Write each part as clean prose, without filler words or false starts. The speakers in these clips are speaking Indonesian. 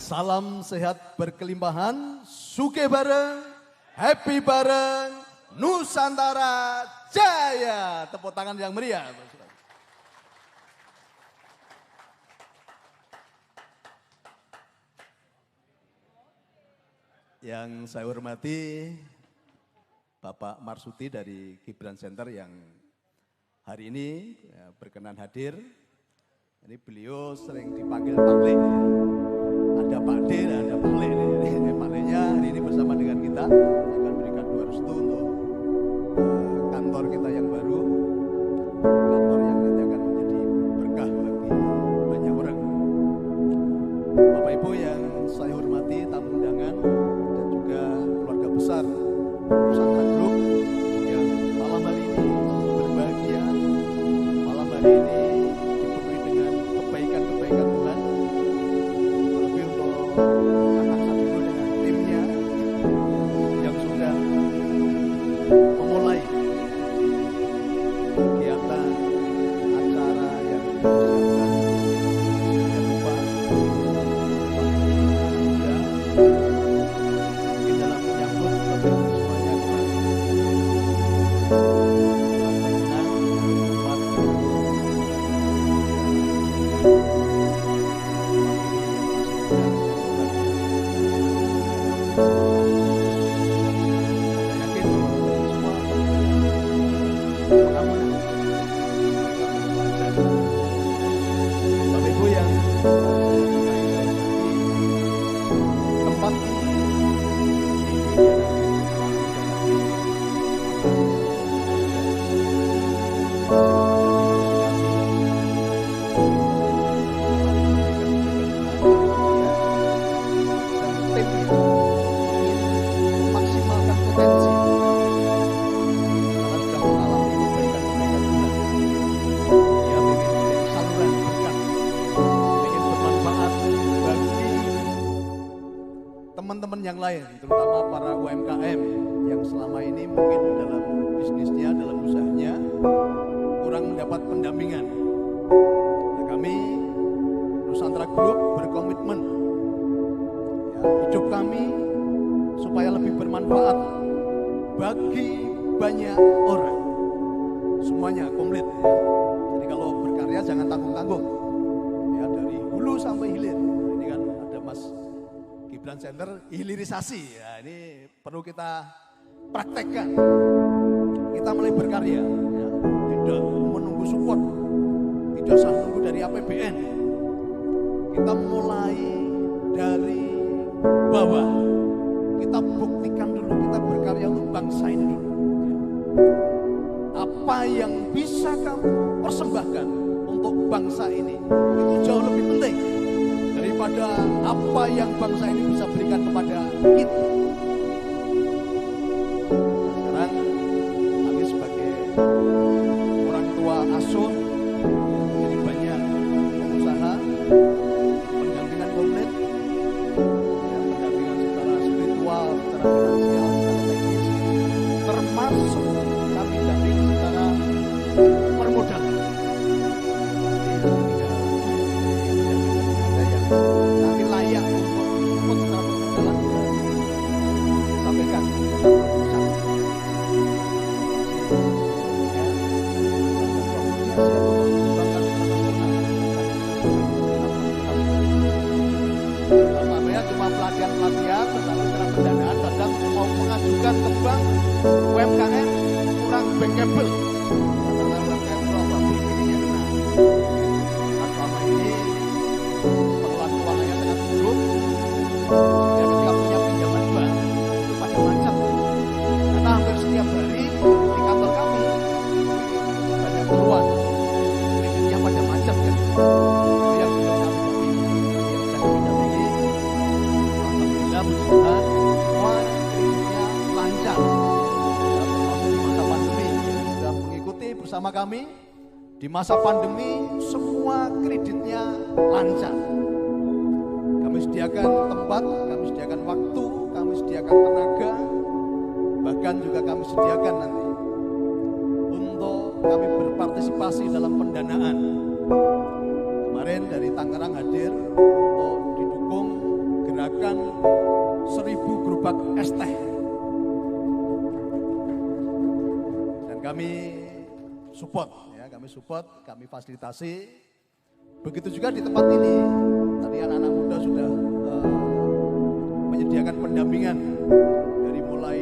Salam sehat berkelimpahan, suke bareng, happy bareng, Nusantara Jaya. Tepuk tangan yang meriah. Yang saya hormati Bapak Marsudi dari Gibran Center yang hari ini berkenan hadir. Ini beliau sering dipanggil Pak Le. Ada Pak D dan ada Pak Le. Pak Le-nya hari ini bersama dengan kita akan berikan dua restu untuk kantor kita yang baru. Kantor yang nanti akan menjadi berkah bagi banyak orang. Bapak Ibu yang saya hormati, tamu undangan dan juga keluarga besar Nusantara Group yang malam hari ini berbahagia, malam hari ini dipenuhi dengan kebaikan-kebaikan Tuhan. Terlebih untuk Kakang Sadino dengan timnya yang sudah memulai kegiatan acara yang sudah disiapkan. Jangan lupa di dalam menyambut Bapak Ibu semuanya Bapak Ibu yang tempat maksimalkan potensi karena sudah mengalami kebaikan-kebaikan Tuhan. Dia ingin menjadi saluran berkat, ingin bermanfaat bagi teman-teman yang lain, terutama para UMKM yang selama ini mungkin dalam bisnisnya, dalam usahanya kurang mendapat pendampingan. Nah, kami Nusantara Group berkomitmen hidup kami supaya lebih bermanfaat bagi banyak orang. Semuanya komplit. Jadi kalau berkarya jangan tanggung-tanggung. Ya, dari hulu sampai hilir. Ini kan ada Mas Gibran Center hilirisasi. Ya, ini perlu kita praktekkan. Kita mulai berkarya, ya. Tidak menunggu support, tidak usah menunggu dari APBN. Kita mulai dari bawah. Kita buktikan dulu, kita berkarya untuk bangsa ini dulu. Apa yang bisa kamu persembahkan untuk bangsa ini, itu jauh lebih penting daripada apa yang bangsa ini bisa berikan kepada kita. Sekarang kami sebagai orang tua asuh, jadi banyak pengusaha, pendampingan komplit, ya, pendampingan secara spiritual, secara finansial, secara teknis, termasuk kami dampingi secara permodalan. Kami layak untuk support secara permodalan, sampaikan cuma pelatihan-pelatihan, tetapi secara pendanaan kadang mau mengajukan ke bank UMKM kurang bankable. Karena UMKM itu apa? BPD-nya kena. Nah, selama ini pengelolaan keuangannya sangat buruk. Sehingga ketika punya pinjaman bank itu pada macet. Karena hampir setiap hari di kantor kami banyak keluhan. Kreditnya pada macet kan. Itu yang belum kami dampingi. Yang sedang kami dampingi. Alhamdulillah puji Tuhan semua kreditnya lancar. Ya, termasuk di masa pandemi yang sudah mengikuti bersama kami. Di masa pandemi semua kreditnya lancar. Kami sediakan tempat, kami sediakan waktu, kami sediakan tenaga, bahkan juga kami sediakan nanti untuk kami berpartisipasi dalam pendanaan. Kemarin dari Tangerang hadir untuk didukung menyediakan 1000 gerobak es teh. Dan kami support, ya, kami fasilitasi. Begitu juga di tempat ini, tadi anak-anak muda sudah menyediakan pendampingan dari mulai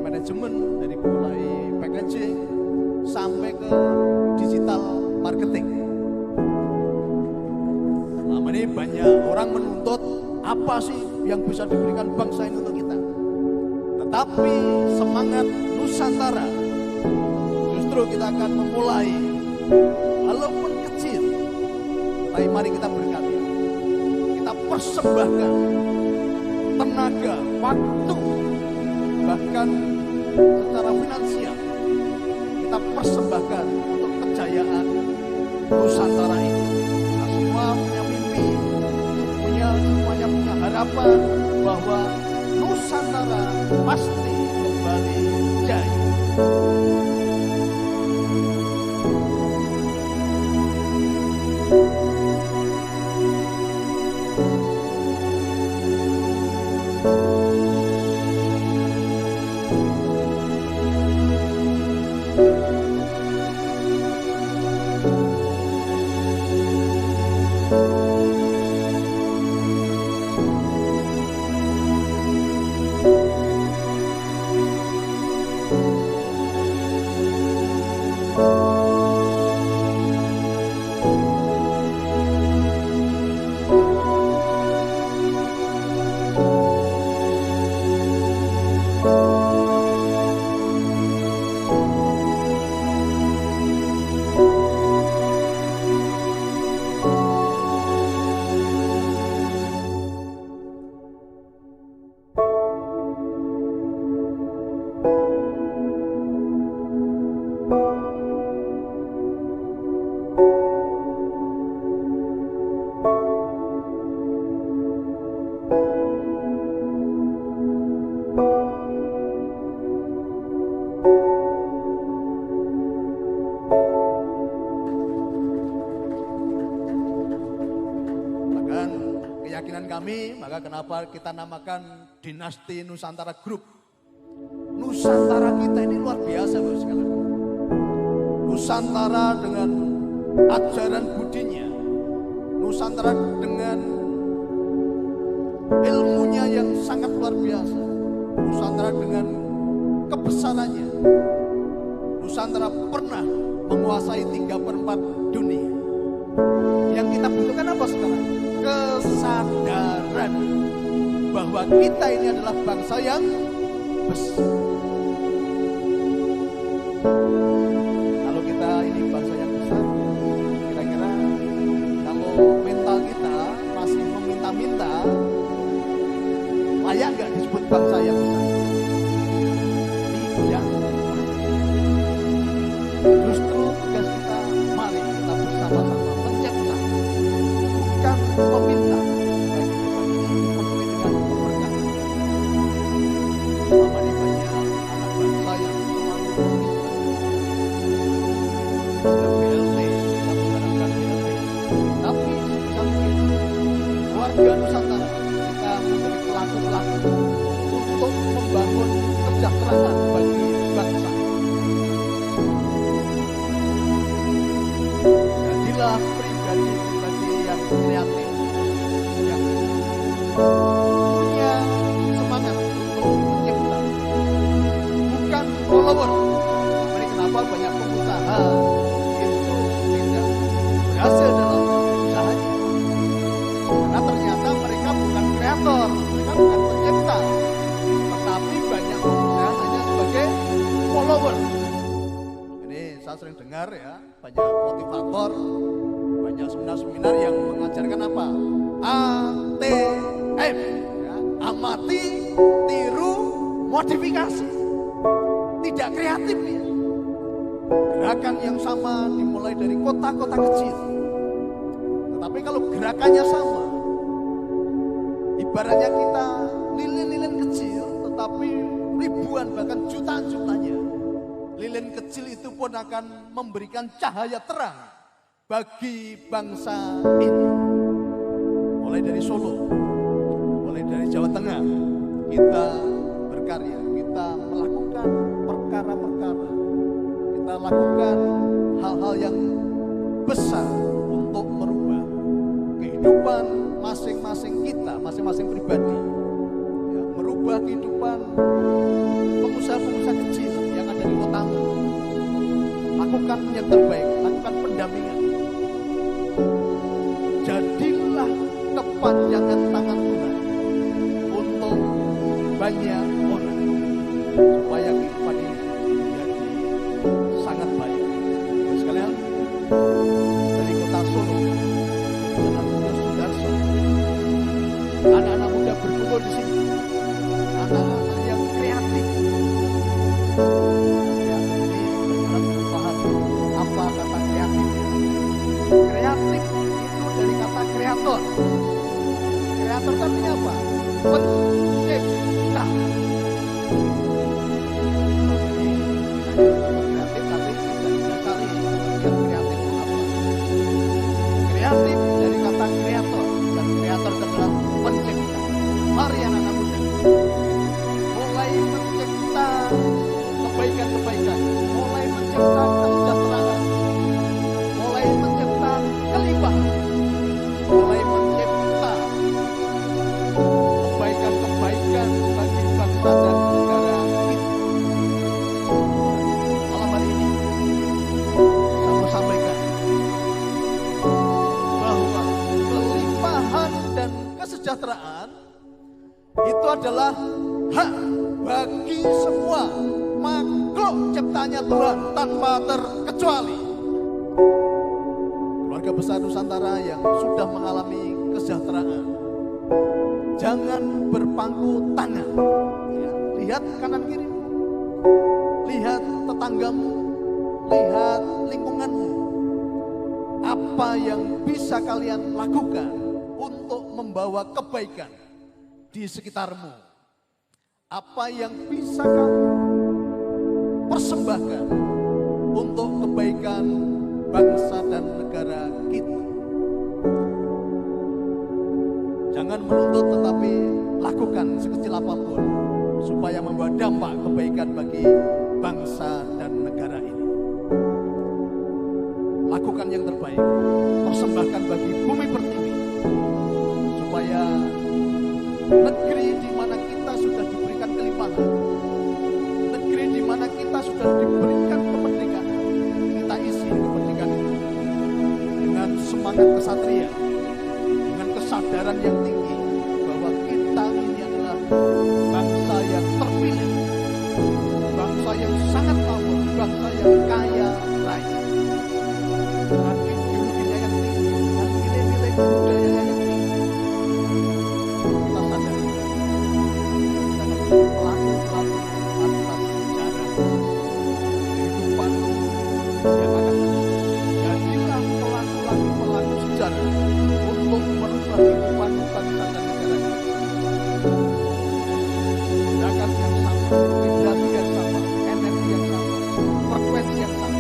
manajemen, dari mulai packaging, sampai ke digital marketing. Selama ini banyak orang menuntut apa sih yang bisa diberikan bangsa ini untuk kita. Tetapi semangat Nusantara, justru kita akan memulai, walaupun kecil, tapi mari kita berkarya. Kita persembahkan tenaga, waktu, bahkan secara finansial. Kita persembahkan untuk kejayaan Nusantara ini. Kita semua punya mimpi, semuanya punya harapan bahwa Nusantara pasti kembali jaya. Kami, maka kenapa kita namakan Dinasti Nusantara Group. Nusantara kita ini luar biasa, Bapak sekalian. Nusantara dengan ajaran budinya, Nusantara dengan ilmunya yang sangat luar biasa, Nusantara dengan kebesarannya. Nusantara pernah menguasai 3/4 dunia. Yang kita butuhkan apa sekarang? Kesadaran bahwa kita ini adalah bangsa yang besar. Kalau kita ini bangsa yang besar, kira-kira kalau mental kita masih meminta-minta, layak nggak disebut bangsa yang besar? Tidak. Justru tugas kita, mari kita bersama-sama mencipta, bukan meminta. Dipenuhi dengan keberkahan. Selama ini banyak anak bangsa yang selalu meminta. Sudah BLT, kita mengharapkan BLT. Tapi sebisa mungkin warga Nusantara kita menjadi pelaku-pelaku untuk membangun kesejahteraan bagi bangsa. Jadilah pribadi-pribadi yang kreatif, yang punya semangat untuk mencipta, bukan follower. Ini kenapa banyak pengusaha itu tidak berhasil dalam usahanya? Karena ternyata mereka bukan kreator, mereka bukan pencipta, tetapi banyak pengusaha hanya sebagai follower. Ini saya sering dengar ya, banyak motivator, banyak seminar-seminar yang mengajarkan apa? ATM, ya, amati, tiru, modifikasi. Tidak kreatif ya. Gerakan yang sama dimulai dari kota-kota kecil. Tetapi kalau gerakannya sama, ibaratnya kita lilin-lilin kecil, tetapi ribuan bahkan jutaan jumlahnya. Lilin kecil itu pun akan memberikan cahaya terang bagi bangsa ini. Mulai dari Solo, mulai dari kita berkarya, kita melakukan perkara-perkara, kita lakukan hal-hal yang besar untuk merubah kehidupan masing-masing kita, masing-masing pribadi, ya, merubah kehidupan pengusaha-pengusaha kecil yang ada di kotamu. Lakukan yang terbaik, lakukan pendampingan. Jadilah kepanjangan tangan Tuhan untuk banyak orang, supaya kehidupan ini menjadi sangat baik. Terus sekalian, dari kota Solo, Jalan Terus Sudarso, anak-anak muda berkumpul di sini, anak-anak yang kreatif. Ya, ini dalam paham apa kata kreatif. Kreatif itu dari kata kreator. Kreator artinya apa? Pencipta. Kreatif tapi tidak didasari yang kreatif itu apa. Kreatif dari kata kreator, dan kreator adalah pencipta. Mari anak-anak muda mulai mencipta kebaikan-kebaikan, mulai mencipta kesejahteraan, mulai mencipta kelimpahan, mulai mencipta kebaikan-kebaikan bagi bangsa dan negara kita. Malam hari ini saya mau sampaikan bahwa kelimpahan dan kesejahteraan itu adalah hak bagi semua makhluk ciptaannya Tuhan tanpa terkecuali. Keluarga besar Nusantara yang sudah mengalami kesejahteraan, jangan berpangku tangan. Ya, lihat kanan kiri, lihat tetanggamu, lihat lingkunganmu. Apa yang bisa kalian lakukan untuk membawa kebaikan di sekitarmu? Apa yang bisa kamu persembahkan untuk kebaikan bangsa dan negara kita? Jangan menuntut, tetapi lakukan sekecil apapun supaya membawa dampak kebaikan bagi bangsa dan negara ini. Lakukan yang terbaik, persembahkan bagi bumi pertiwi, supaya negeri di mana kita sudah diberikan kelimpahan, negeri di mana kita sudah diberikan kemerdekaan, kita isi kemerdekaan itu dengan semangat kesatria, dengan kesadaran yang tinggi bahwa kita ini adalah bangsa yang terpilih, bangsa yang sangat makmur, bangsa yang kaya raya, dengan ideologinya yang tinggi, dengan nilai-nilai budaya yang tinggi. Kita sadari kita menjadi pelaku-pelaku atas sejarah kehidupan yang akan datang. Jadilah pelaku-pelaku sejarah untuk merubah kehidupan bangsa dan negara ini. Gerakan yang sama, vibrasi yang sama, energi yang sama, frekuensi yang sama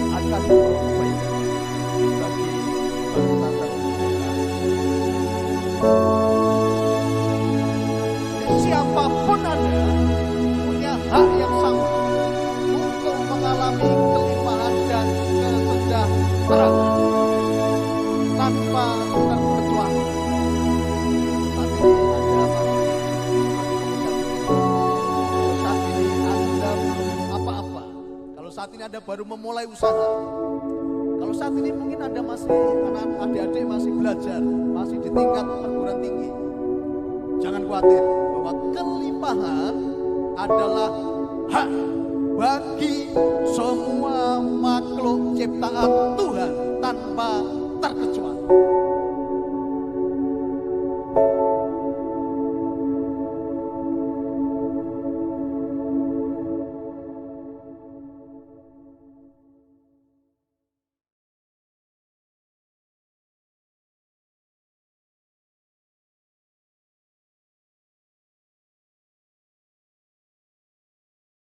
akan membawa kebaikan bagi bangsa dan negara. Siapapun Anda punya hak yang sama untuk mengalami kelimpahan dan kesejahteraan tanpa terkecuali. Saat ini Anda belum apa-apa. Kalau saat ini Anda baru memulai usaha. Kalau saat ini mungkin Anda masih, adik-adik masih belajar, masih di tingkat perguruan tinggi. Jangan khawatir bahwa kelimpahan adalah hak bagi semua makhluk ciptaan Tuhan tanpa terkecuali.